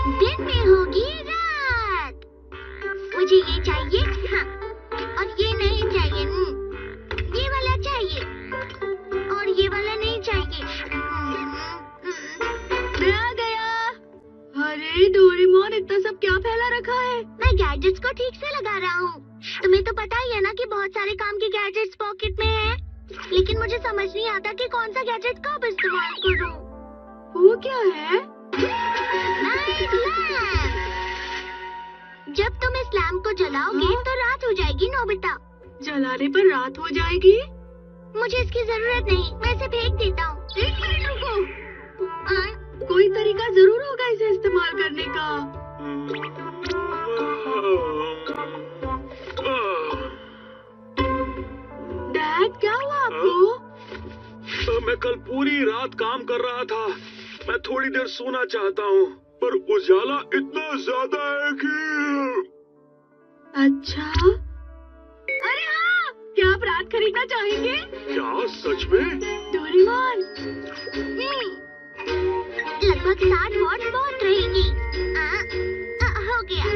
दिन में होगी रात। मुझे ये चाहिए, हाँ, और ये नहीं चाहिए। ये वाला चाहिए और ये वाला नहीं चाहिए। मैं आ गया। अरे डोरेमोन, इतना सब क्या फैला रखा है? मैं गैजेट्स को ठीक से लगा रहा हूँ। तुम्हें तो पता ही है ना कि बहुत सारे काम के गैजेट्स पॉकेट में हैं। लेकिन मुझे समझ नहीं आता कि कौन सा गैजेट कब इस्तेमाल करूँ। वो क्या है? Night lamp. जब तुम इस लैम्प को जलाओगे तो रात हो जाएगी नोबिता। जलाने पर रात हो जाएगी? मुझे इसकी जरूरत नहीं, मैं इसे फेंक देता हूँ। एक मिनट रुको। कोई तरीका जरूर होगा इसे इस्तेमाल करने का। डैड, क्या हुआ आपको? मैं कल पूरी रात काम कर रहा था। मैं थोड़ी देर सोना चाहता हूँ, पर उजाला इतना ज्यादा है कि... अच्छा, अरे हाँ, क्या आप रात खरीदना चाहेंगे? क्या सच में? डोरेमोन, लगभग 60 वॉट बहुत रहेगी। हो गया।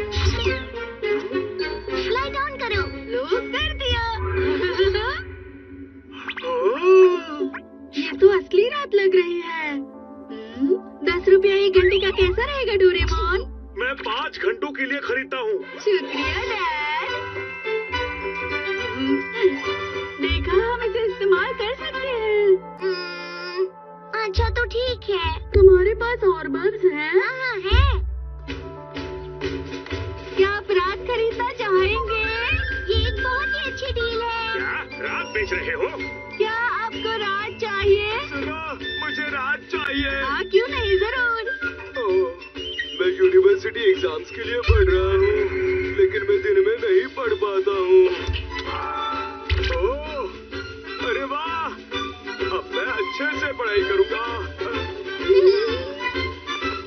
लाइट ऑन करो। लो, कर दिया। ये तो असली रात लग रही है। 10 रुपया 1 घंटे का कैसा रहेगा डोरेमोन? मैं 5 घंटों के लिए खरीदता हूँ। शुक्रिया डैड। देखा, हम इसे इस्तेमाल कर सकते हैं। अच्छा तो ठीक है। तुम्हारे पास और बल्ब्स हैं? हाँ है। क्या आप रात खरीदना चाहेंगे? ये एक बहुत ही अच्छी डील है। क्या रात बेच रहे हो? क्या आपको रात चाहिए? सुनो, मुझे रात चाहिए। हाँ, क्यों नहीं, जरूर। मैं यूनिवर्सिटी एग्जाम्स के लिए पढ़ रहा हूँ, लेकिन मैं दिन में नहीं पढ़ पाता हूँ। अरे वाह, अब मैं अच्छे से पढ़ाई करूँगा।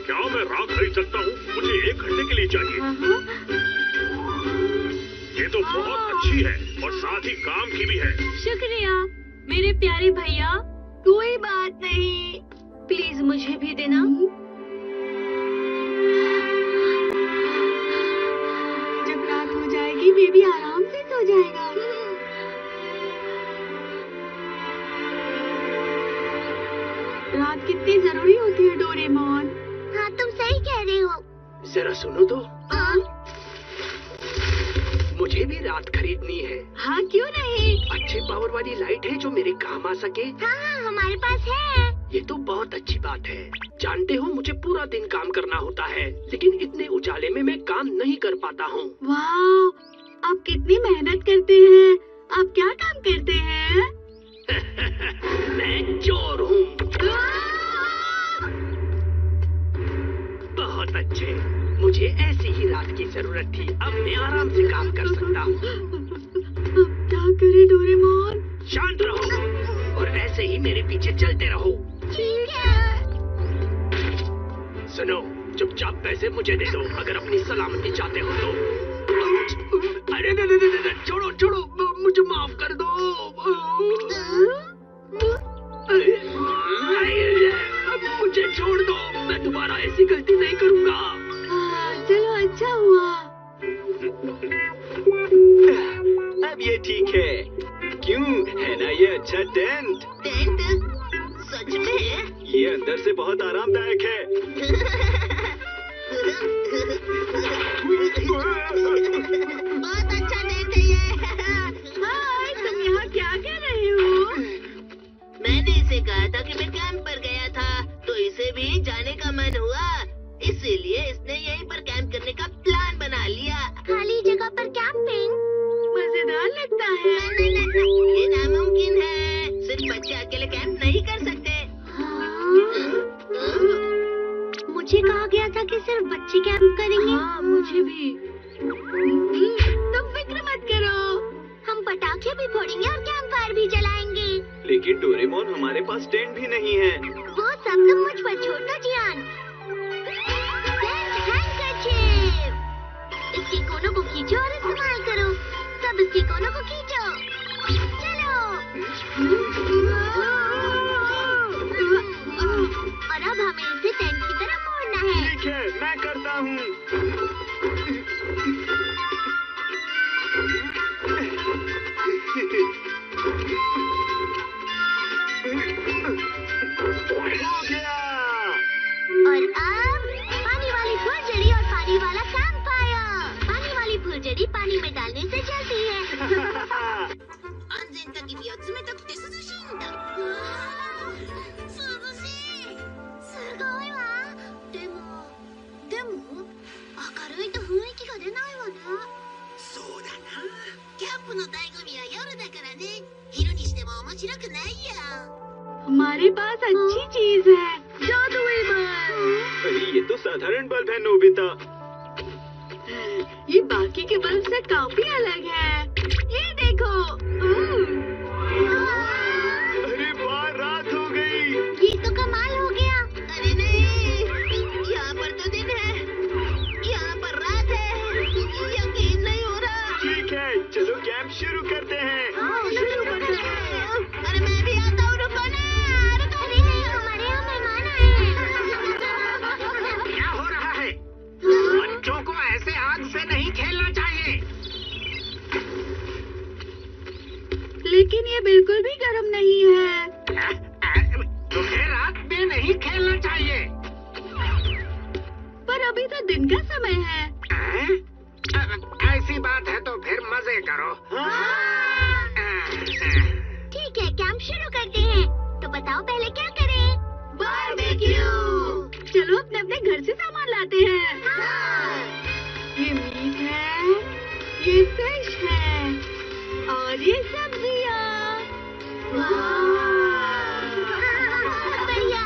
क्या मैं रात खरीद सकता हूँ? मुझे 1 घंटे के लिए चाहिए। ये तो बहुत अच्छी है और साथ ही काम की भी है। शुक्रिया मेरे प्यारे भैया। कोई बात नहीं, प्लीज मुझे भी देना। जब रात हो जाएगी बेबी आराम से सो जाएगा। रात कितनी जरूरी होती है डोरेमोन। हाँ तुम सही कह रहे हो। जरा सुनो तो, मुझे भी रात खरीदनी है। हाँ, क्यों नहीं। अच्छे पावर वाली लाइट है जो मेरे काम आ सके। हाँ हमारे पास है। ये तो बहुत अच्छी बात है। जानते हो, मुझे पूरा दिन काम करना होता है, लेकिन इतने उजाले में मैं काम नहीं कर पाता हूँ। वाह, आप कितनी मेहनत करते हैं। आप क्या काम करते हैं? मैं चोर हूँ। बहुत अच्छे, मुझे ऐसी ही रात की जरूरत थी। अब मैं आराम से काम कर सकता हूँ। अब क्या करे डोरेमोन? शांत रहो और ऐसे ही मेरे पीछे चलते रहो। ठीक है। सुनो, चुपचाप पैसे मुझे दे दो अगर अपनी सलामती चाहते हो तो। अरे नहीं, छोड़ो छोड़ो, मुझे माफ कर दो। मुझे छोड़ दो, मैं दोबारा ऐसी गलती नहीं करूँगा। चलो, अच्छा हुआ। अब ये ठीक है। क्यों है ना ये अच्छा टेंट? टेंट सच में? ये अंदर से बहुत आरामदायक है। बहुत अच्छा टेंट है ये। हाय, तुम यहाँ क्या कर रहे हो? मैंने इसे कहा था कि मैं कैंप पर गया था, तो इसे भी जाने का मन हुआ, इसीलिए इसने यहीं पर कैंप करने का प्लान बना लिया। खाली जगह पर कैंपिंग मजेदार लगता है। ये नामुमकिन है। सिर्फ बच्चे अकेले कैंप नहीं कर सकते। मुझे कहा गया था कि सिर्फ बच्चे कैंप करेंगे। हाँ, मुझे भी। तुम फिक्र मत करो, हम पटाखे भी फोड़ेंगे और कैंप फायर भी जलाएंगे। लेकिन डोरेमोन, हमारे पास टेंट भी नहीं है। वो सब तुम मुझ पर छोड़ दो जियान। हैंकरचीफ, इसके कोनों को खींचो और इस्तेमाल करो। सब इसके कोनों को खींचो। चलो। और अब हमें इसे टेंट की तरह मोड़ना है। ठीक है, मैं करता रहा हूँ। हो गया। और अब पानी वाली फुलझड़ी और पानी वाला कैंपफायर। पानी वाली फुलझड़ी पानी में डालने से जलती है। 安全焚き火は冷たくて涼しいんだ。涼しい。すごいわ。でも明るいと雰囲気が出ないわね。そうだな。キャンプの醍醐味は夜だからね。昼にしても面白くないよ。 हमारे पास अच्छी चीज है, जादुई बल्ब। अरे ये तो साधारण बल्ब है नोबिता। ये बाकी के बल्ब से काफी अलग है। ये देखो। अरे वाह, रात हो गई। ये तो कमाल हो गया। अरे नहीं, यहाँ पर तो दिन है, यहाँ पर रात है। यकीन नहीं हो रहा। ठीक है, चलो कैंप शुरू करते हैं। शुरू करते हैं। अरे मैं भी आता हूँ, रुको ना। अरे नहीं, हमारे यहाँ मेहमान आए हैं। क्या हो रहा है? बच्चों को ऐसे आग से नहीं खेलना चाहिए। लेकिन ये बिल्कुल भी गर्म नहीं है। तुम्हें रात में नहीं खेलना चाहिए। पर अभी तो दिन का समय है। ऐसी बात है तो फिर मजे करो। ठीक है, कैंप शुरू करते हैं। तो बताओ पहले क्या करें? बारबेक्यू। चलो अपने अपने घर से सामान लाते हैं। ये मीट है, ये फिश है और ये सब्जियाँ। बढ़िया।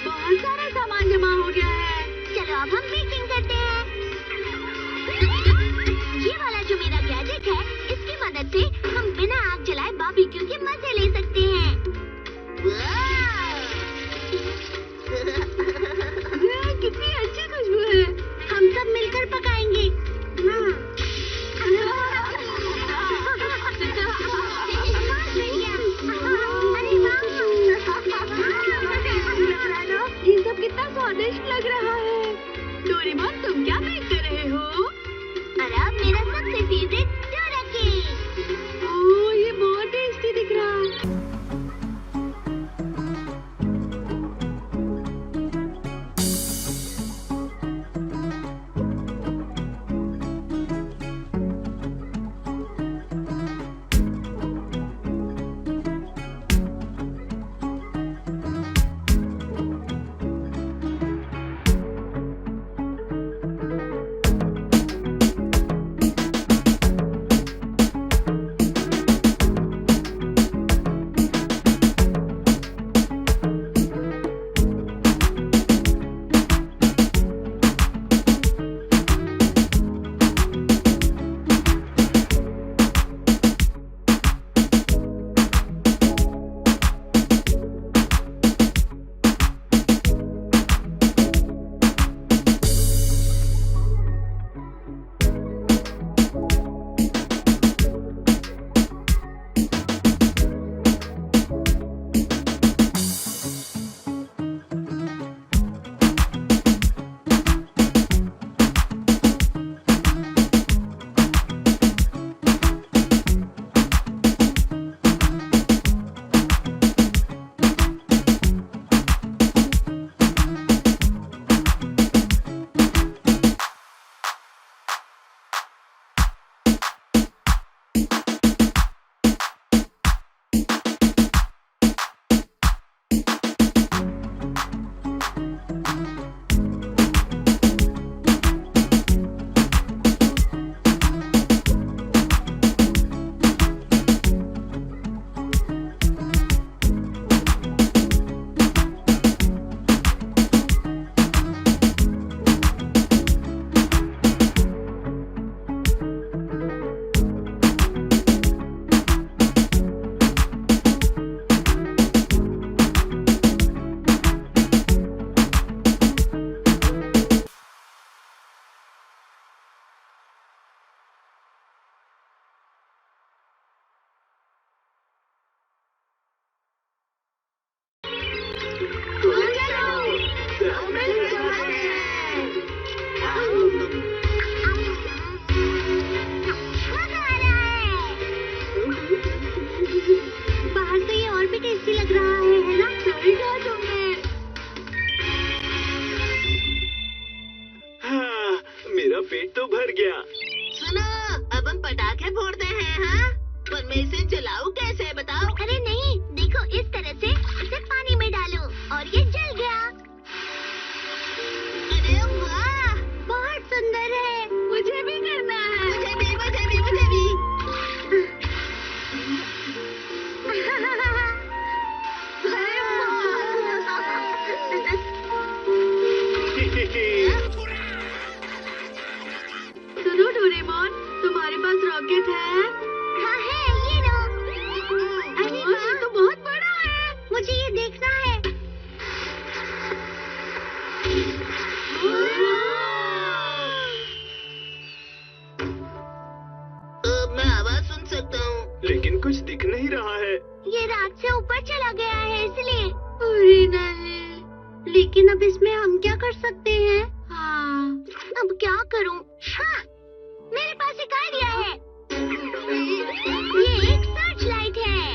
बहुत सारा सामान जमा हो गया है। चलो अब हम बेकिंग करते हैं। ये वाला जो मेरा गैजेट है, इसकी मदद से हम बिना आग जलाए बारबेक्यू के मजे ले सकते हैं। कितनी अच्छी खुशबू है। हम सब मिलकर पकाएंगे। अरे ये सब कितना स्वादिष्ट लग रहा है। डोरेमोन, तुम क्या बेक कर रहे हो? और अब मेरा सबसे फेवरेट डोरा ओह, ये बहुत टेस्टी दिख रहा है। गया। सुनो, अब हम पटाखे फोड़ते हैं, हाँ? पर मैं इसे जलाऊं कैसे, बताओ? अरे नहीं, देखो इस तरह से इसे पानी में डालो और ये जल गया। अरे वाह, बहुत सुंदर है। मुझे भी करना है। मुझे भी, मुझे भी, मुझे भी। सुनो डोरेमोन, तुम्हारे पास रॉकेट है? हाँ है, ये लो। अरे ये वाह, तो बहुत बड़ा है। मुझे ये देखना है। मैं आवाज सुन सकता हूँ। लेकिन कुछ दिख नहीं रहा है। ये रात से ऊपर चला गया है इसलिए। अरे नहीं। लेकिन अब इसमें हम क्या कर सकते हैं? हाँ। अब क्या करूं? हाँ, मेरे पास एक आइडिया है। ये एक सर्च लाइट है।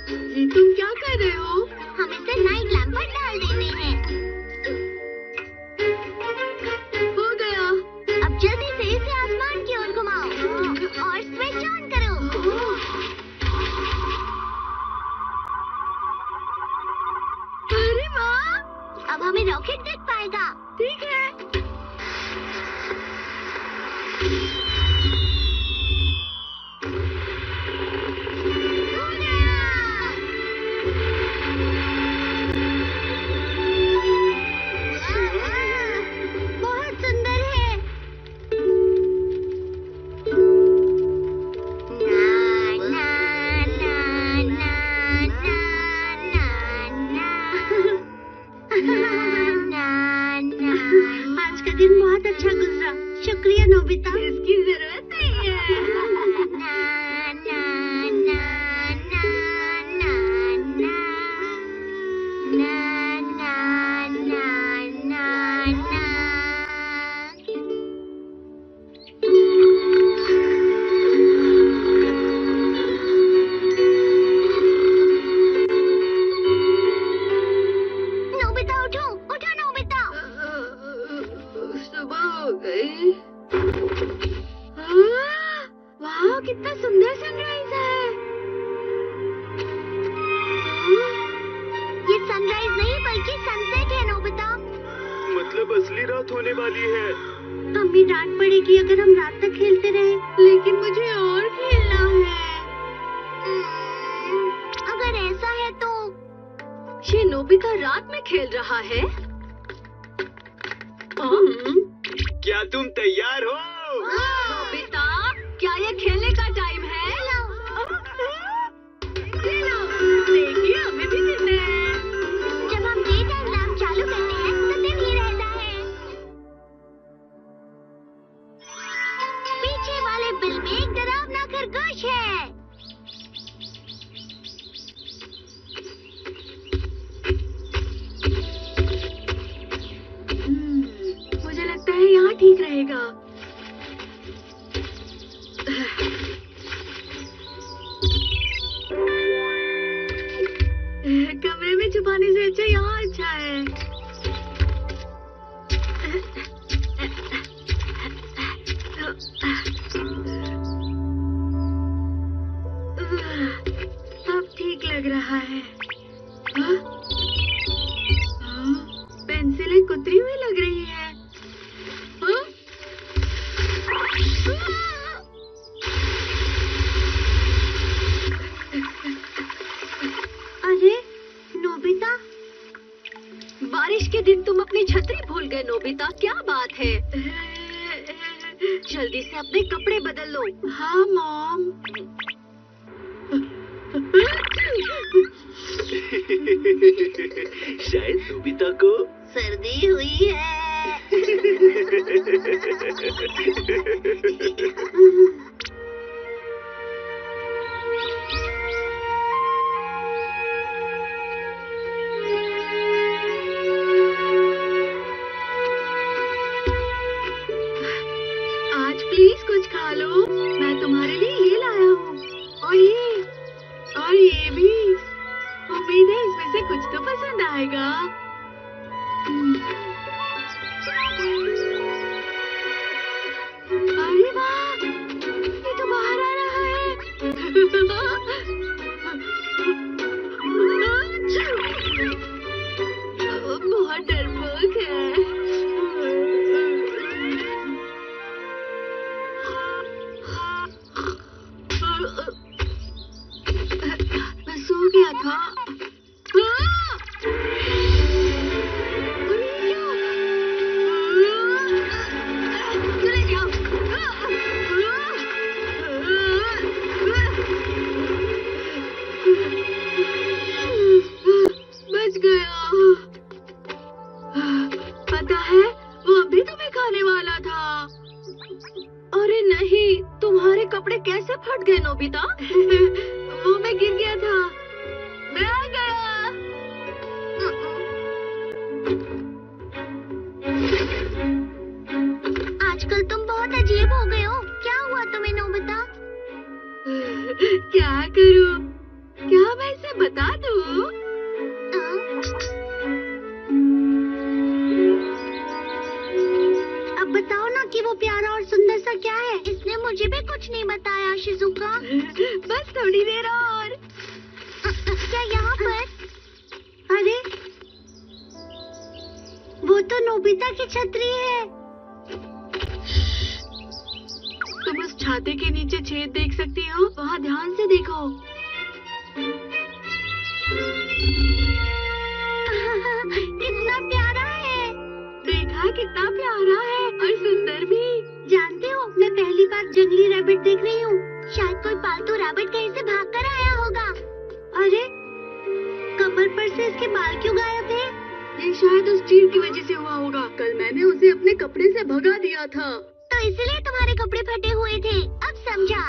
ये तुम क्या कर रहे हो? हम इसे नाइट लैंप पर डाल देते हैं। हो गया। अब जल्दी से इसे आसमान की ओर घुमाओ और स्विच ऑन करो। अरे वाह, अब हमें रॉकेट दिख पाएगा। ठीक है। बहुत सुंदर है। ना ना ना ना ना ना ना। आज का दिन बहुत अच्छा गुजरा। शुक्रिया नोबिता। इसकी जरूरत नहीं है। ना ना ना ना ना ना ना ना ना ना। नोबिता उठो, उठो नोबिता। सुबह हो गई। वाह, कितना सुंदर सनराइज है। ये सनराइज नहीं बल्कि सनसेट है नोबिता। मतलब असली रात होने वाली है। मम्मी डांट पड़ेगी अगर हम रात तक खेलते रहे। लेकिन मुझे और खेलना है। अगर ऐसा है तो ये नोबिता रात में खेल रहा है। क्या तुम तैयार हो? नोबिता, क्या ये खेलने का टाइम है? चलो, देखिए हमें भी करना है। जब हम डे टाइम लैंप चालू करते हैं तो दिन ही रहता है। पीछे वाले बिल में एक डरावना खरगोश है। मुझे लगता है यहाँ ठीक रहेगा। कमरे में छुपाने से अच्छा यहाँ अच्छा है। अब ठीक लग रहा है। हाँ? हाँ? पेंसिलें कुतरी हुई लग रही है। हाँ? अरे नोबिता, बारिश के दिन तुम अपनी छतरी भूल गए नोबिता, क्या बात है? जल्दी से अपने कपड़े बदल लो। हाँ मॉम। शायद नोबिता को सर्दी हुई है। आज प्लीज कुछ खा लो, मैं तुम्हारे लिए ये लाया हूँ। और ये भी। उम्मीद है इसमें से कुछ तो पसंद आएगा। अरे वाह, पता है वो अभी तुम्हें खाने वाला था। अरे नहीं, तुम्हारे कपड़े कैसे फट गए नोबिता? वो मैं गिर गया था। मैं आ गया। आजकल तुम बहुत अजीब हो गए हो। क्या हुआ तुम्हें नोबिता? क्या करूं? क्या मैं इसे बता दूं? अब बताओ ना कि वो प्यारा और सुंदर सा क्या है। इसने मुझे भी कुछ नहीं बताया शिजुका। बस थोड़ी देर और। क्या यहाँ पर? अरे वो तो नोबिता की छतरी है। तुम उस छाते के नीचे छेद देख सकती हो, वहाँ ध्यान से देखो। कितना प्यारा है। देखा कितना प्यारा है और सुंदर भी। जानते हो, मैं पहली बार जंगली रैबिट देख रही हूँ। शायद कोई पालतू रैबिट कहीं से भागकर आया होगा। अरे कमर पर से इसके बाल क्यों गायब है? ये शायद उस चील की वजह से हुआ होगा। कल मैंने उसे अपने कपड़े से भगा दिया था। तो इसलिए तुम्हारे कपड़े फटे हुए थे। अब समझा।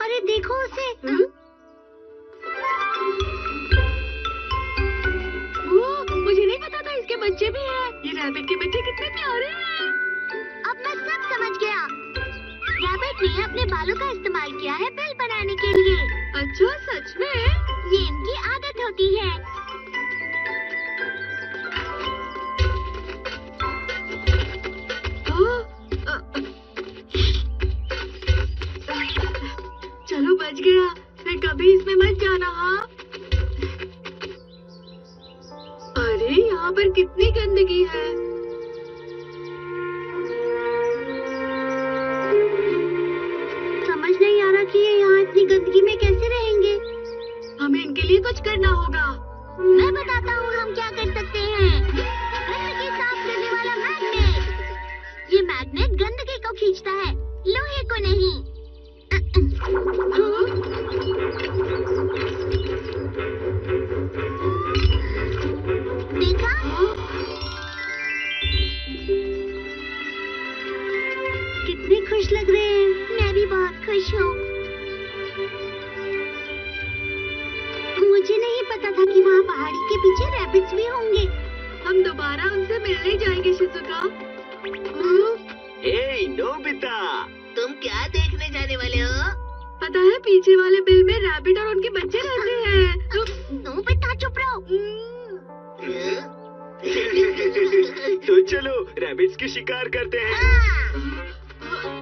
अरे देखो उसे। मुझे नहीं पता था इसके बच्चे भी हैं। ये रैबिट के बच्चे कितने प्यारे हैं। अब मैं सब समझ गया। रैबिट ने अपने बालों का इस्तेमाल किया है बिल बनाने के लिए। अच्छा, सच में? ये इनकी आदत होती है। चलो बच गया। फिर कभी इसमें मत जाना। हाँ। अरे यहाँ पर कितनी गंदगी है। समझ नहीं आ रहा कि ये यहाँ इतनी गंदगी में कैसे रहेंगे। हमें इनके लिए कुछ करना होगा। मैं बताता हूँ हम क्या कर सकते हैं। गंदगी साफ करने वाला मैग्नेट। ये मैग्नेट गंदगी को खींचता है, लोहे को नहीं। देखा? कितने खुश लग रहे हैं। मैं भी बहुत खुश हूँ। मुझे नहीं पता था कि वहाँ पहाड़ी के पीछे रैबिट्स भी होंगे। हम दोबारा उनसे मिलने जाएंगे शिजुका। हे नोबिता, तुम क्या देखने जाने वाले हो? पता है पीछे वाले बिल में रैबिट और उनके बच्चे रहते हैं। नोबिता चुप रहो। तो चलो रैबिट्स की शिकार करते हैं।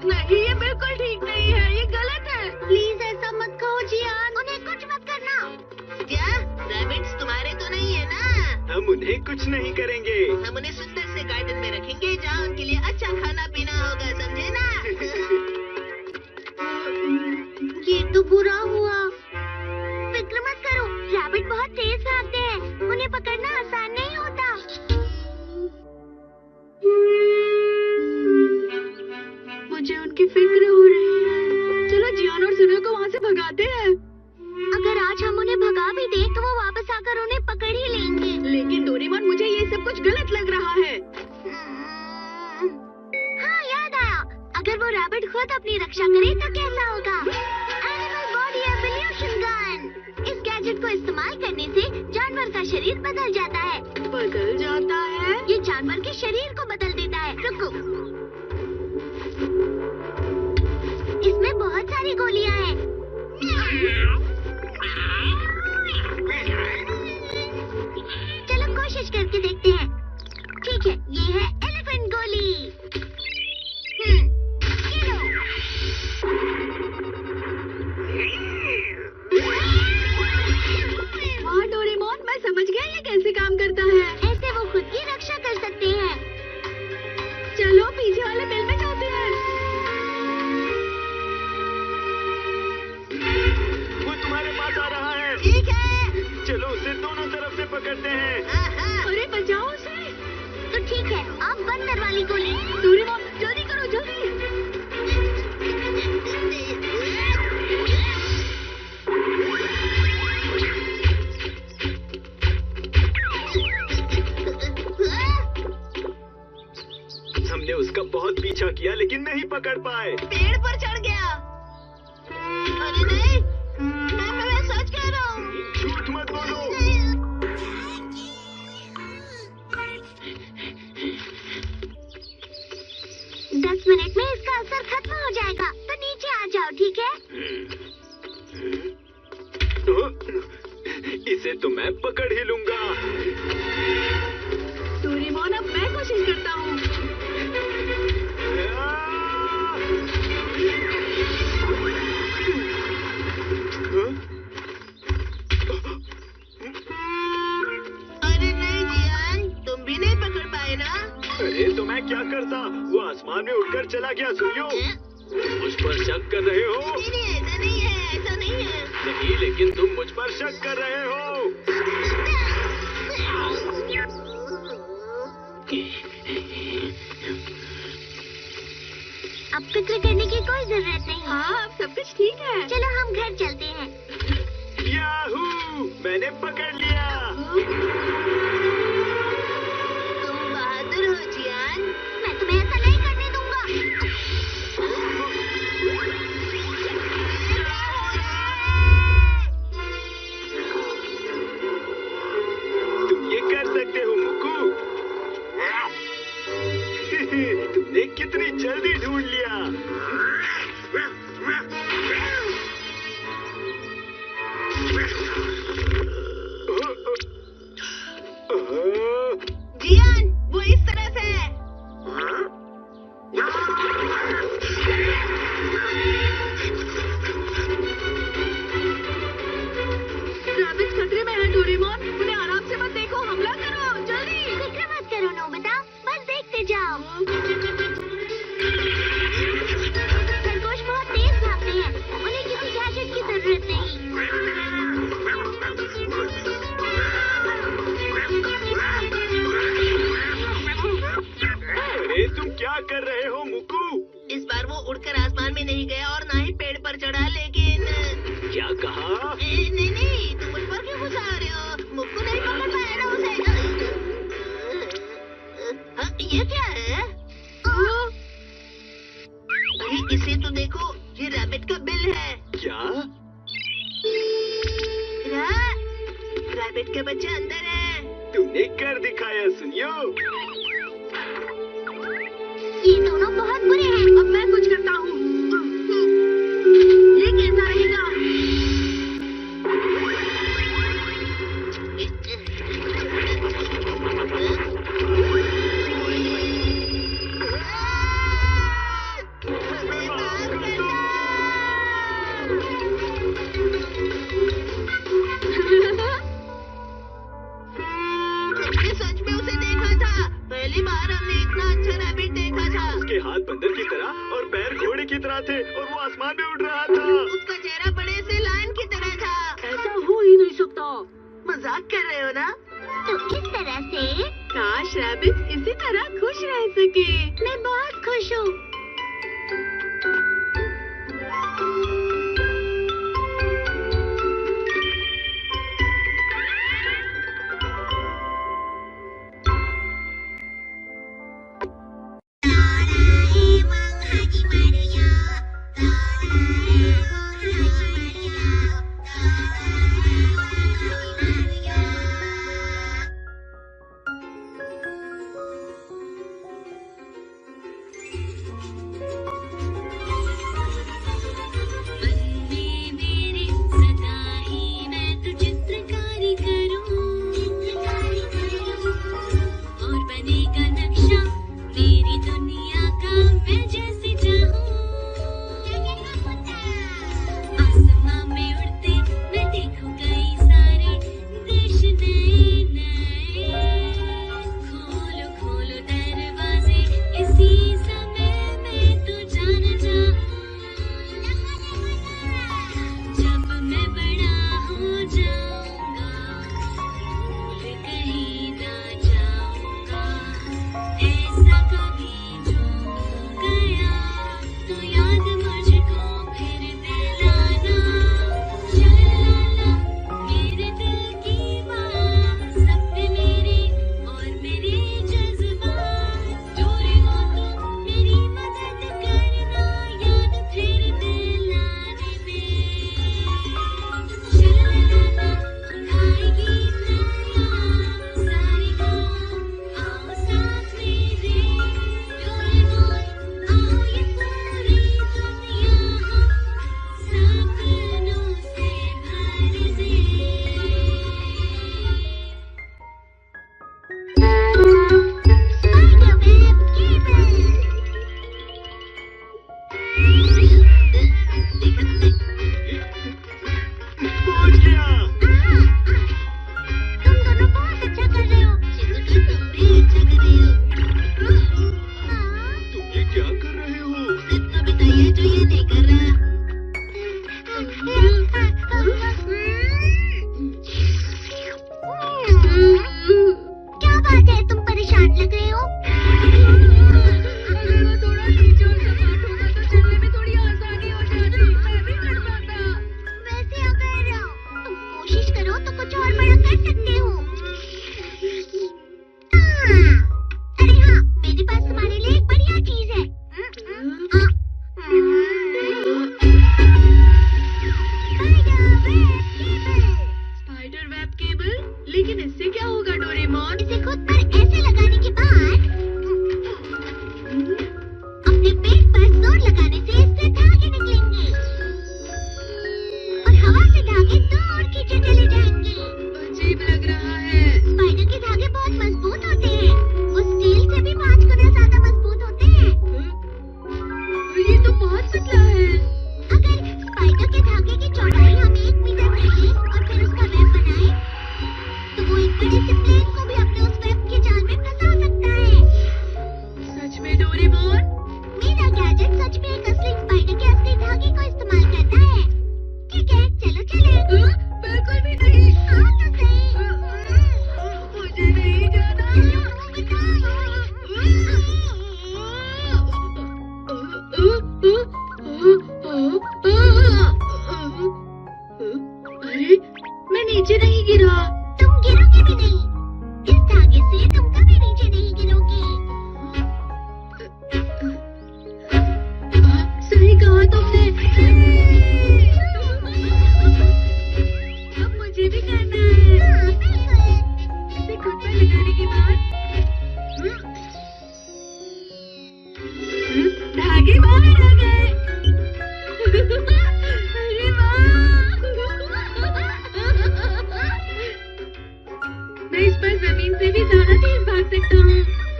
नहीं, ये बिल्कुल ठीक नहीं है। ये गलत है। प्लीज ऐसा मत कहो जियान। उन्हें कुछ मत करना। क्या रैबिट्स तुम्हारे तो नहीं है ना? हम उन्हें कुछ नहीं करेंगे। हम उन्हें सुंदर से गार्डन में रखेंगे जहाँ उनके लिए अच्छा खाना पीना होगा, समझे ना? ये तो बुरा हुआ। फिक्र मत करो, रैबिट बहुत तेज भागते हैं। उन्हें पकड़ना आसान नहीं होता। मुझे उनकी फिक्र हो रही है। चलो जियान और सुनो को वहाँ से भगाते हैं। अगर आज हम उन्हें भगा भी दें, तो वो वापस आकर उन्हें पकड़ ही लेंगे। लेकिन डोरेमोन, मुझे ये सब कुछ गलत लग रहा है। हाँ, याद आया। अगर वो रैबिट खुद अपनी रक्षा करे तो कैसा होगा? Animal body evolution gun. इस गैजेट को इस्तेमाल करने से जानवर का शरीर बदल जाता है। बदल जाता है? ये जानवर के शरीर को बदल देता है। रुको, इसमें बहुत सारी गोलियां हैं। चलो कोशिश करके देखते हैं। ठीक है, ये है एलिफेंट गोली। किलो। हाँ डोरेमोन, मैं समझ गया ये कैसे काम करता है। ऐसे वो खुद की रक्षा कर सकते हैं। चलो पीछे वाले बिल में जाते हैं। वो तुम्हारे पास आ रहा है। ठीक है। चलो उसे दोनों तरफ से पकड़ते हैं। हाँ हाँ। अरे बचाओ उसे। तो ठीक है, अब हमने उसका बहुत पीछा किया लेकिन नहीं पकड़ पाए। पेड़ पर चढ़ गया। अरे नहीं, मैं सच कह रहा हूँ। झूठ मत बोलो। 10 मिनट में इसका असर खत्म हो जाएगा, तो नीचे आ जाओ, ठीक है? इसे तो मैं पकड़ ही लूंगा। डोरेमोन, अब मैं कोशिश करता हूँ। अरे नहीं जियान, तुम भी नहीं पकड़ पाए ना। अरे तो मैं क्या करता, वो आसमान में उड़कर चला गया। सुनियो, मुझ पर शक कर रहे हो? नहीं, ऐसा नहीं है, ऐसा नहीं है। नहीं, लेकिन तुम मुझ पर शक कर रहे हो। अब फिक्र करने की कोई जरूरत नहीं। हाँ, अब सब कुछ ठीक है। चलो हम घर चलते हैं। याहू! मैंने पकड़ लिया। तुम बहादुर हो जियान। मैं तुम्हें ऐसा नहीं करने दूंगा। तुम ये कर सकते हो मुक्कू। तुमने कितनी जल्दी ढूंढ लिया। जियान, वो इस तरह से है। रैबिट खतरे में है डोरेमोन, उन्हें आराम से मत देखो, हमला करो, जल्दी। फिक्र मत करो नोबिता, बस देखते जाओ। खरगोश बहुत तेज भागते हैं, उन्हें किसी गैजेट की जरूरत नहीं। अरे तुम क्या कर रहे हो मुक्कू? इस बार वो उड़कर आसमान में नहीं गया और ना ही पेड़ पर चढ़ा, लेकिन क्या कहा? नहीं, तुम मुझ पर क्यों गुस्सा आ रहे हो? मुक्कू नहीं पकड़ पाया ना उसे। ये क्या है? अरे इसे तो देखो, ये रैबिट का बिल है। क्या? रैबिट के बच्चे अंदर हैं। तुमने कर दिखाया सुनियो। ये दोनों बहुत बुरे हैं। अब मैं कुछ करता हूँ। ये कैसा रहेगा? हमने सच में उसे देखा था। पहली बार हमने इतना अच्छा रैबिट देखा था। उसके हाथ बंदर की तरह और पैर घोड़े की तरह थे और वो आसमान में उड़ रहा था। उसका चेहरा बड़े से लायन की तरह था। ऐसा हो ही नहीं सकता। मजाक कर रहे हो ना? तो इस तरह से काश रैबिट इसी तरह खुश रह सके। मैं बहुत खुश हूँ।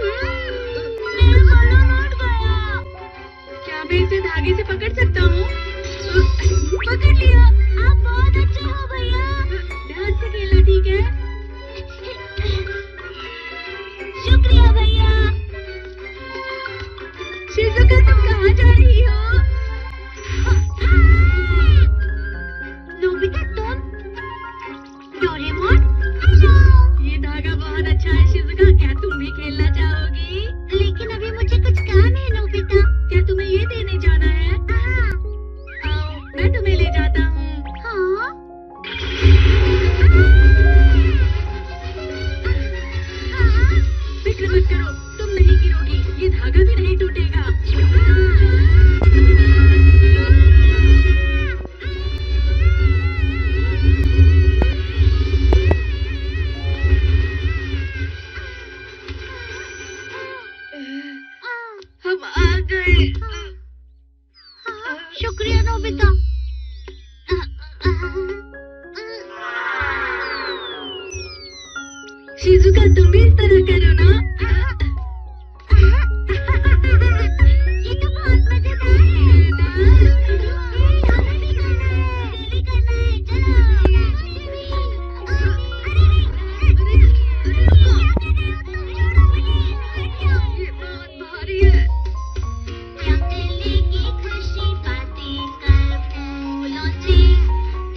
मेरा बलून उड़ गया। क्या मैं इसे धागे से पकड़ सकता हूँ? पकड़ लिया। आप बहुत अच्छे हो भैया। ध्यान से खेलना, ठीक है? शुक्रिया भैया। शिजुका, तुम कहाँ जा रही हो? नोबिता, तुम? Doraemon, hello. ये धागा बहुत अच्छा है शिजुका, क्या तुम भी खेलना चाहोगी? लेकिन अभी मुझे कुछ काम है नोबिता। क्या तुम्हें ये देने जाना है? हाँ। आओ, मैं तुम्हें ले जाता हूँ। हाँ? फिक्र मत करो, तुम नहीं गिरोगी, ये धागा भी नहीं टूटेगा। हम आ गए। शुक्रिया नोबिता। शिजुका, तुम भी इस तरह करो ना। ये तो बहुत मजेदार है ना। हमें भी करना है, चलो। ये बहुत भारी है। क्या मिलेगी खुशी बातें कर फूलों से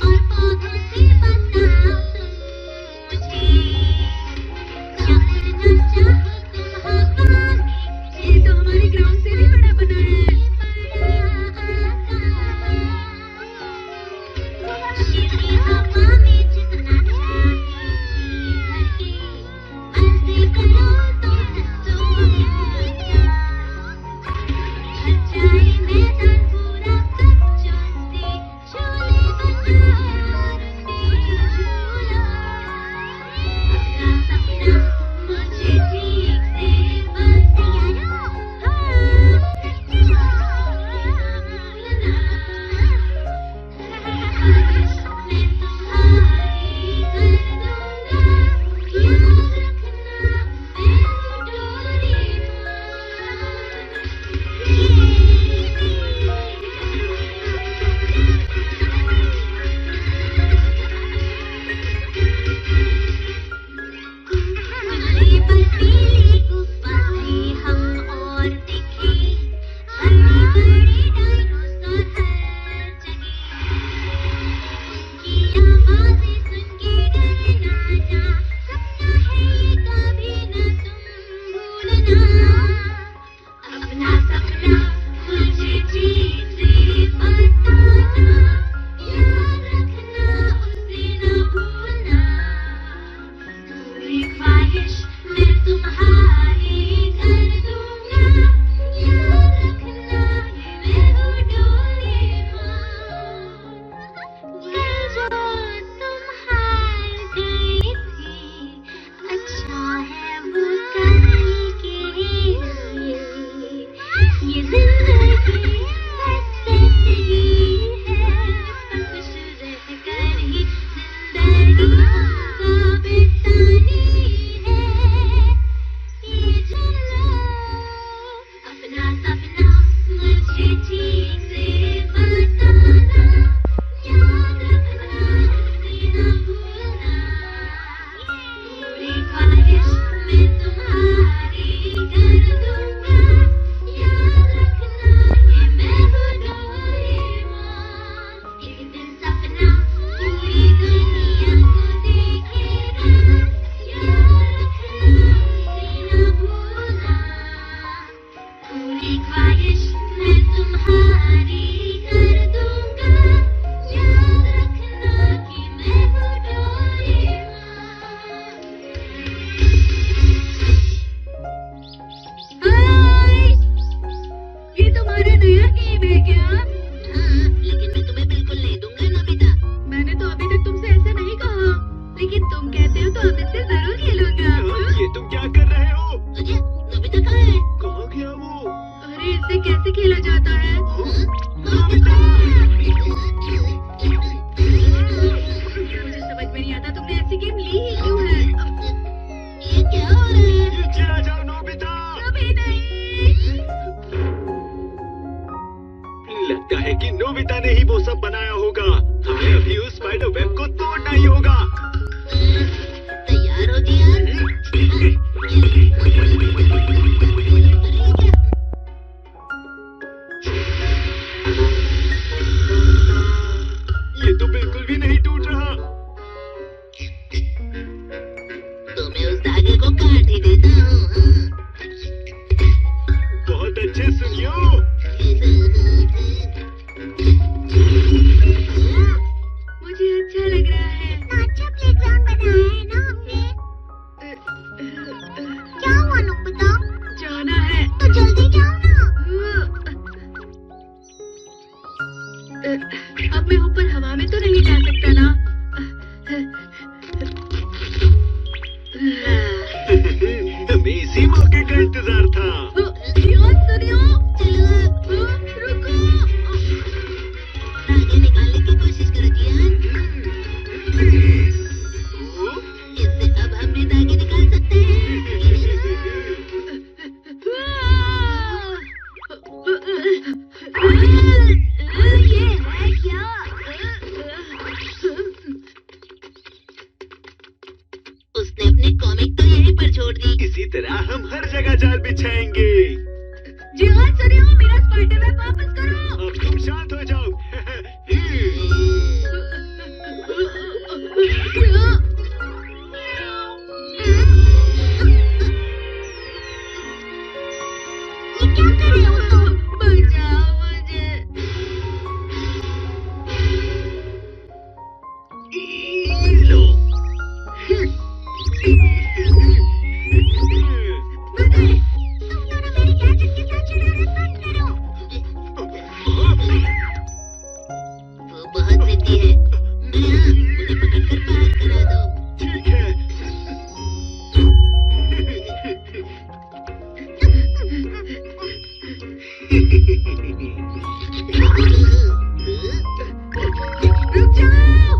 और पौधों से बताओ तुम मुझे। क्या करना चाहो तुम हवा में, ये तो हमारे ग्राउंड से भी बड़ा बना है। शीतली हवा में जितना चाहे जी भर के मजे करो तुम सच्चों जाए मैदान पूरा बच्चों से झूले बनाओ झूला। अपना सपना मुझे ठीक से बतियाओ। मैं तुम्हारी कर दूंगा, याद रखना मैं हूँ डोरेमोन। बर्फीली गुफाएं हम और दिखे, बड़े बड़े डायनासोर हर जगह। उनकी आवाजें सुन के डरना ना, सपना है ये कभी न तुम भूलना। अपना सपना मुझे ठीक से बताना, याद रखना उसे न भूलना। पूरी ख्वाहिश मैं तुम्हारी कर दूंगा, याद रखना ये मैं हूँ डोरेमोन। कल जो तुम हार गई थी, अच्छा है वो कल के लिए। ये जिंदगी बस ऐसे ही है, खुश रहकर ही जिंदगी को बितानी है। ये चुन लो अपना सपना मुझे ठीक से बताना, याद रखना उसे न भूलना। पूरी ख्वाहिश मैं तुम्हारी कर दूंगा, याद रखना ये मैं हूँ डोरेमोन। एक दिन सपना पूरी दुनिया को देखेगा, याद रखना उसे न भूलना। पूरी ख्वाहिश मैं तुम्हारी कर दूंगा, याद रखना कि मैं हूँ डोरेमोन। हाय, ये तुम्हारा नया गेम है क्या? हाँ, लेकिन मैं तुम्हें बिल्कुल नहीं दूंगा नोबिता। मैंने तो अभी तक तुमसे ऐसा नहीं कहा, लेकिन तुम कहते हो तो अब इससे जरूर खेलूंगा। ये तुम क्या कर रहे हो? अरे नोबिता कहाँ है? कहाँ गया वो? अरे इससे कैसे खेला जाता है? नोबिता! मुझे समझ में नहीं आता तुमने ऐसी गेम ली ही क्यों है? ये क्या हो रहा है? ये चला जाओ नोबिता। लेकिन नोबिता ने ही वो सब बनाया होगा। हमें अभी उस स्पाइडर वेब को तोड़ना ही होगा। तैयार हो जियान? ये तो बिल्कुल भी नहीं टूट रहा। तो मैं उस धागे को काट ही देता हूँ। बहुत अच्छे सुनियो। मुझे अच्छा लग रहा है। अच्छा प्लेग्राउंड बनाया है ना हमने। क्या हुआ नोबिता? जाना है। तो जल्दी जाओ ना। अब मैं ऊपर हवा में तो नहीं जा सकता ना? हमें इसी मौके का इंतजार था। सुनियो, चलो रुको। धागे निकालने की कोशिश करो जियान। इससे अब हम भी धागे निकाल सकते हैं। ये है क्या? उसने अपनी कॉमिक तो यहीं पर छोड़ दी। इसी तरह हम हर जगह जाल बिछाएंगे। जिहान सुनियो, मेरा स्पाइडर वेब वापस करो। अब तुम शांत हो जाओ। ये क्या कर रहे हो तुम? बचाओ मुझे। लो। तुम दोनों मेरी गैजेट के साथ शरारत बंद करो। वो बहुत जिद्दी है। उन्हें पकड़कर बाहर करा दो। ठीक है। रुक जाओ।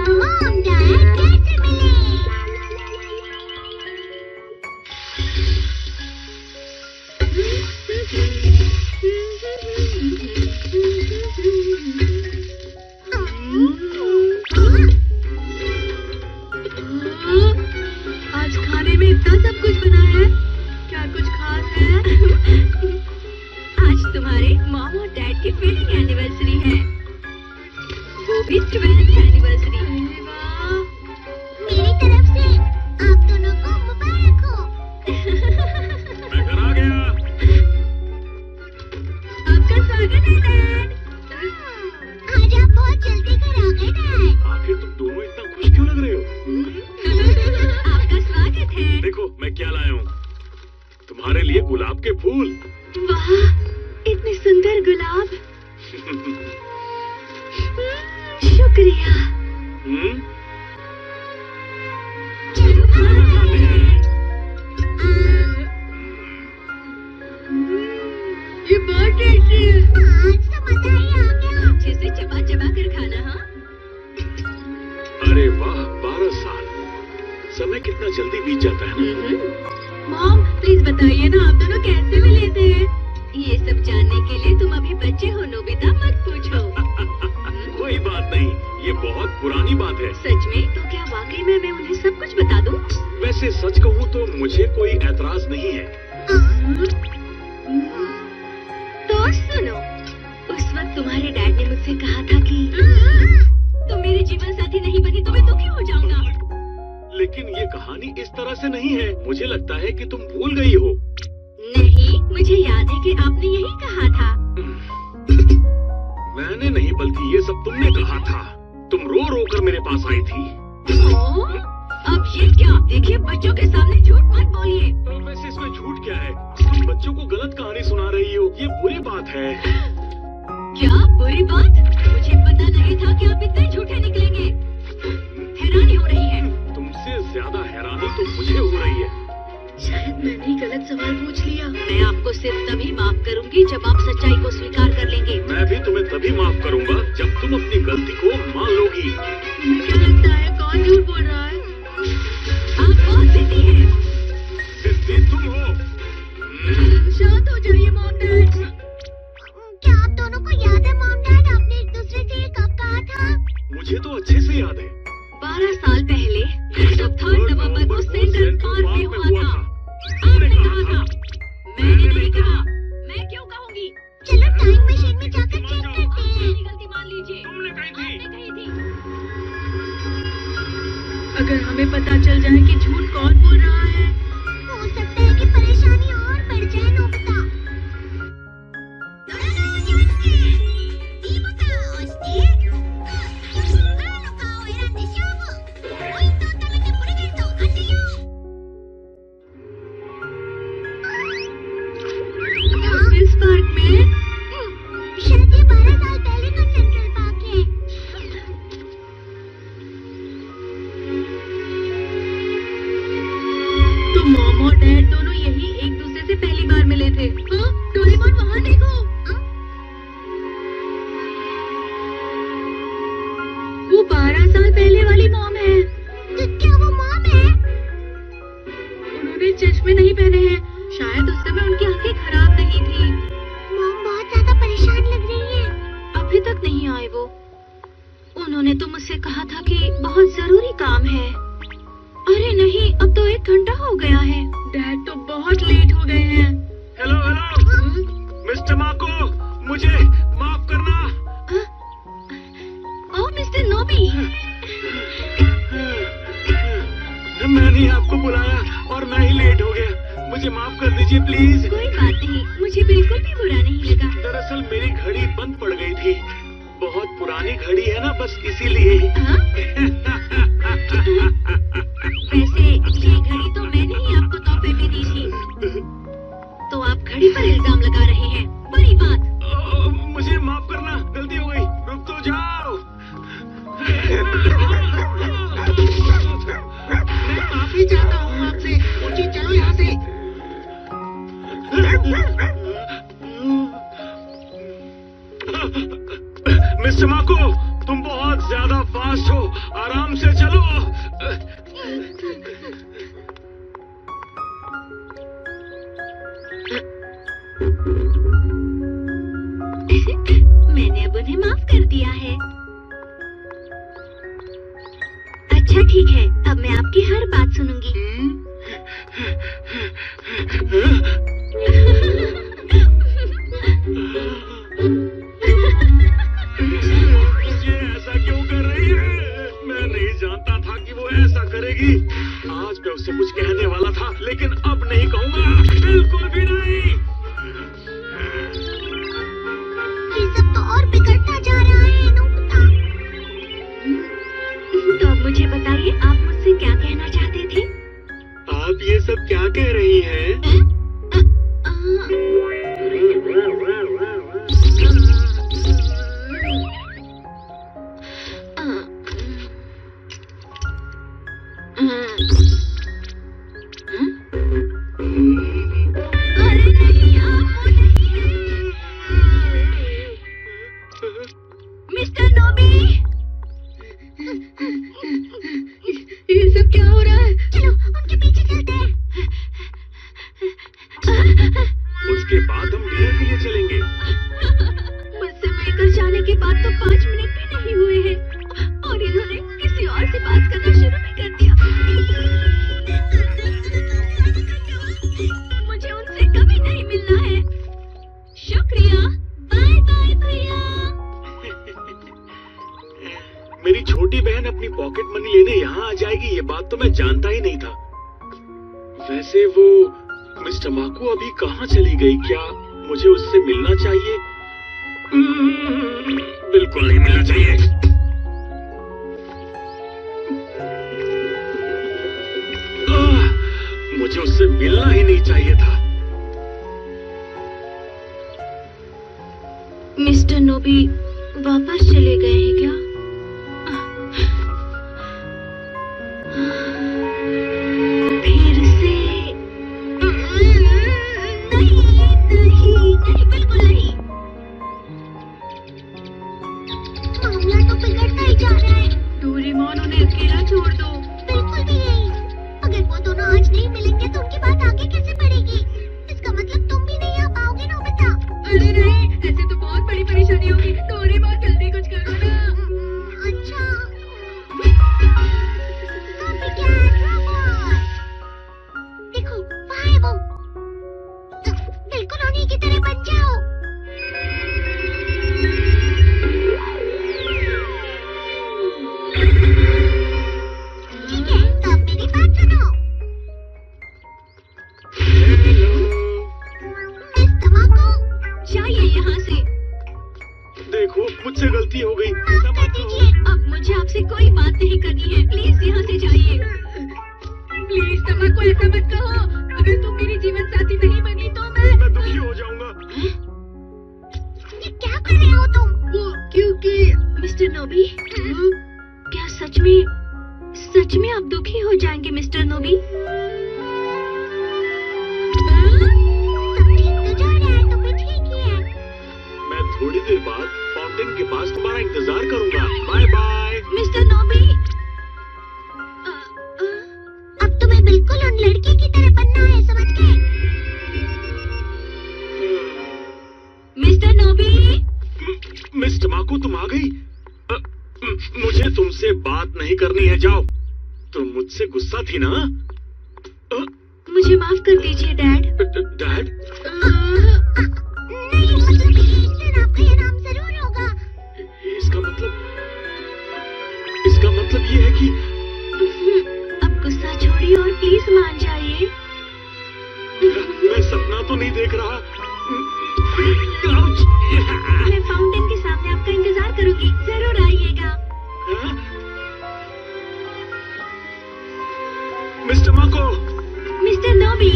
मॉम, डैड कैसे मिले? आज खाने में इतना सब कुछ बना है। क्या कुछ खास है? आज तुम्हारे मॉम और डैड की वेडिंग एनिवर्सरी है, वो भी 12th एनिवर्सरी। मेरी तरफ से आप दोनों को मुबारक हो। मैं घर आ गया। आपका स्वागत है डैड। आज आप बहुत जल्दी घर आ गए डैड। आखिर तुम दोनों इतना खुश क्यों लग रहे हो? आपका स्वागत है। देखो मैं क्या लाया हूँ। तुम्हारे लिए गुलाब के फूल। वाह, इतने सुंदर गुलाब। शुक्रिया। ये बहुत टेस्टी है। आज तो मजा ही आ गया। अच्छे से चबा चबा कर खाना। हाँ, अरे वाह, 12 साल। समय कितना जल्दी बीत जाता है ना। मॉम प्लीज बताइए ना, आप दोनों कैसे मिले थे? ये सब जानने के लिए तुम अभी बच्चे हो नोबिता, मत पूछो। कोई बात नहीं, ये बहुत पुरानी बात है। सच में? तो क्या वाकई में मैं उन्हें सब कुछ बता दूं? वैसे सच कहूँ तो मुझे कोई ऐतराज नहीं है। तो सुनो, उस वक्त तुम्हारे डैड ने मुझसे कहा था कि तुम मेरे जीवन साथी नहीं बनी तो मैं दुखी हो जाऊंगा। लेकिन ये कहानी इस तरह से नहीं है। मुझे लगता है कि तुम भूल गई हो। नहीं, मुझे याद है कि आपने यही कहा था। मैंने नहीं, बल्कि ये सब तुमने कहा था। तुम रो रो कर मेरे पास आई थी। अब ये क्या? देखिए, बच्चों के सामने झूठ मत बोलिए। वैसे इसमें झूठ क्या है? तुम बच्चों को गलत कहानी सुना रही हो, ये बुरी बात है। क्या बुरी बात? मुझे पता नहीं था कि आप इतने झूठे निकलेंगे। हैरानी हो रही है। तुमसे ज्यादा हैरानी तो मुझे हो रही है। शायद मैंने ही गलत सवाल पूछ लिया। मैं आपको सिर्फ तभी माफ करूंगी जब आप सच्चाई को स्वीकार कर लेंगे। मैं भी तुम्हें तभी माफ करूंगा जब तुम अपनी गलती को मान लोगी। मुझे लगता है कौन झूठ बोल रहा है? आप बहुत जिद्दी हैं। जिद्दी तुम हो। शांत हो जाइए मॉम डैड। क्या आप दोनों को याद है मॉम डैड, आपने एक दूसरे से ये कब कहा था? मुझे तो अच्छे से याद है। 12 साल पहले जब 3 नवंबर को सेंट्रल पार्क में हुआ था। आपने कहा था। मैंने नहीं कहा। मैं क्यों कहूँगी? चलो टाइम मशीन में जाकर चेक करते हैं। मेरी गलती मान लीजिए। तुमने कही थी। आपने कही थी। अगर हमें पता चल जाए कि झूठ कौन बोल रहा है, हो सकता है कि परेशानी और बढ़ जाए नोबिता। इस पार्क में शायद ये 12 साल पहले का सेंट्रल पार्क है। तो मॉम और डैड दोनों यही एक दूसरे से पहली बार मिले थे। हाँ, डोरेमोन वहाँ देखो। वो 12 साल पहले वाली मॉम है। तो क्या वो मॉम है? उन्होंने चश्मे नहीं पहने हैं। शायद उस समय उनकी आंखें खराब नहीं थी। मॉम बहुत ज्यादा परेशान लग रही है। अभी तक नहीं आए वो। उन्होंने तो मुझसे कहा था कि बहुत जरूरी काम है। अरे नहीं, अब तो 1 घंटा हो गया है। डैड तो बहुत लेट हो गए हैं। हेलो हेलो मिस्टर माको, मुझे माफ करना। ओह मिस्टर नोबी। मैंने ही आपको बुलाया और मैं ही लेट हो गया। मुझे माफ कर दीजिए प्लीज। कोई बात नहीं, मुझे बिल्कुल भी बुरा नहीं लगा। दरअसल मेरी घड़ी बंद पड़ गई थी। बहुत पुरानी घड़ी है ना, बस इसीलिए। हाँ? वैसे ये घड़ी तो मैंने ही आपको तोहफे में दी थी। तो आप घड़ी पर इल्जाम लगा रहे हैं। बड़ी बात। मुझे माफ करना, गलती हो गई। रुक तो जाओ। मैं माफी चाहता हूँ आपसे। मुझे चलो यहाँ से। मिस्टर माको, तुम बहुत ज्यादा फास्ट हो। आराम से चलो। मैंने अब उन्हें माफ कर दिया है। अच्छा ठीक है, अब मैं आपकी हर बात सुनूंगी। ये ऐसा क्यों कर रही है? मैं नहीं जानता था कि वो ऐसा करेगी। आज मैं उससे कुछ कहने वाला था, लेकिन अब नहीं कहूँगा। बिल्कुल भी नहीं। ये सब तो और बिगड़ता जा रहा है नोबिता। तो अब मुझे बताइए, आप मुझसे क्या कहना चाहते थे? आप ये सब क्या कह रही हैं? अरे नहीं, आप वो नहीं हैं। मिस्टर नोबी, ये सब क्या हो रहा है? चलो उनके पीछे चलते हैं। उसके बाद हम डिनर के लिए चलेंगे। मुझसे मिलकर जाने के बाद तो 5 मिनट भी नहीं हुए हैं और इन्होंने किसी और से बात करना शुरू भी कर दिया। मुझे उनसे कभी नहीं मिलना है। शुक्रिया, बाय बाय भैया। मेरी छोटी बहन अपनी पॉकेट मनी लेने यहाँ आ जाएगी, ये बात तो मैं जानता ही नहीं था। वैसे वो मिस्टर माको अभी कहाँ चली गई? क्या मुझे उससे मिलना चाहिए? बिल्कुल नहीं मिलना चाहिए। मुझे उससे मिलना ही नहीं चाहिए था। मिस्टर नोबी वापस चले गए हैं क्या? फिर से? नहीं, बिल्कुल नहीं। मामला तो बिगड़ता ही जा रहा है। डोरेमोन उन्हें अकेला छोड़ दो। बिल्कुल भी नहीं। अगर वो दोनों आज नहीं मिलेंगे तो उनकी बात आगे कैसे बढ़ेगी? इसका मतलब तुम भी नहीं आ पाओगे नोबिता। अरे नहीं, ऐसे तो बहुत बड़ी परेशानी होगी। डोरेमोन जल्दी कुछ करो ना। अच्छा। Copycat robot. देखो, वहाँ है वो। बिल्कुल उन्हीं की तरह बन जाओ। ठीक है, तो अब मेरी बात सुनो। मिस तमाकू, जाइए यहाँ से। देखो, मुझसे गलती हो गई। माफ कर दीजिए। अब मुझे आपसे कोई बात नहीं करनी है। प्लीज यहाँ से जाइए। प्लीज तमाकू, ऐसा मत कहो। अगर तुम मेरी जीवन साथी नहीं बनी तो मैं दुखी हो जाऊंगा। ये क्या कर रहे हो तुम? वो क्योंकि मिस्टर नोबी, क्या सच में आप दुखी हो जाएंगे मिस्टर नोबी? सब ठीक तो जा रहा है, तो फिर ठीक ही है। मैं थोड़ी देर बाद फाउंटेन के पास तुम्हारा इंतजार करूंगा। Bye bye. मिस्टर नोबी, अब तुम्हें बिल्कुल उन लड़के की तरह बनना है, समझ गए? मिस्टर नोबी। मिस तमाकू, तुम आ गई? मुझे तुमसे बात नहीं करनी है, जाओ। तुम मुझसे गुस्सा थी ना? मुझे माफ कर दीजिए डैड। डैड? नहीं, मतलब ईस्टर्न आपका ये नाम जरूर होगा। इसका मतलब ये है कि अब गुस्सा छोड़िए और प्लीज मान जाइए। मैं सपना तो नहीं देख रहा। मैं फाउंटेन के सामने आपका इंतजार करूंगी, जरूर आइएगा। मिस्टर माको। मिस्टर नोबी।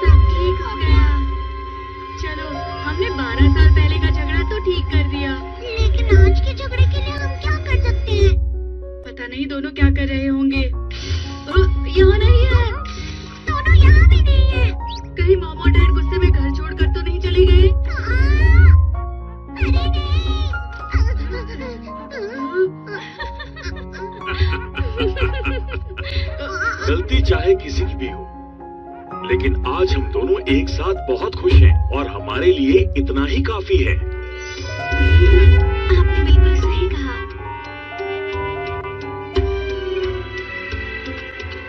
सब ठीक हो गया। चलो, हमने 12 साल पहले का झगड़ा तो ठीक कर दिया। लेकिन आज के झगड़े के लिए हम क्या कर सकते हैं? पता नहीं दोनों क्या कर रहे होंगे। यहाँ नहीं है। दोनों यहाँ भी नहीं है। कहीं मॉम और डैड गुस्से में घर छोड़कर तो नहीं चले गए? अरे नहीं। गलती चाहे किसी की भी हो, लेकिन आज हम दोनों एक साथ बहुत खुश हैं और हमारे लिए इतना ही काफी है। आपने बिल्कुल सही कहा।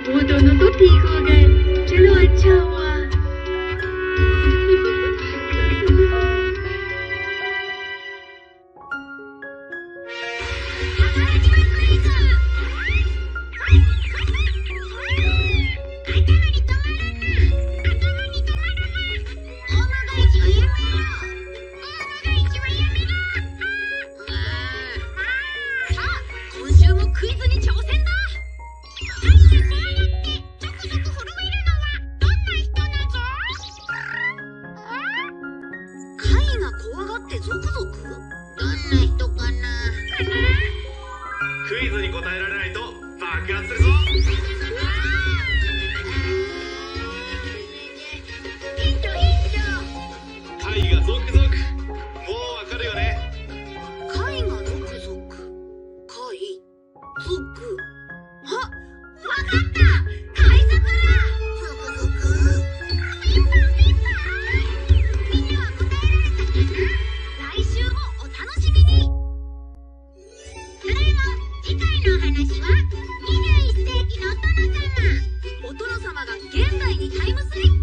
वो दोनों तो ठीक हो गए। चलो, अच्छा हुआ।21世紀のお殿様が現代にタイムスリップ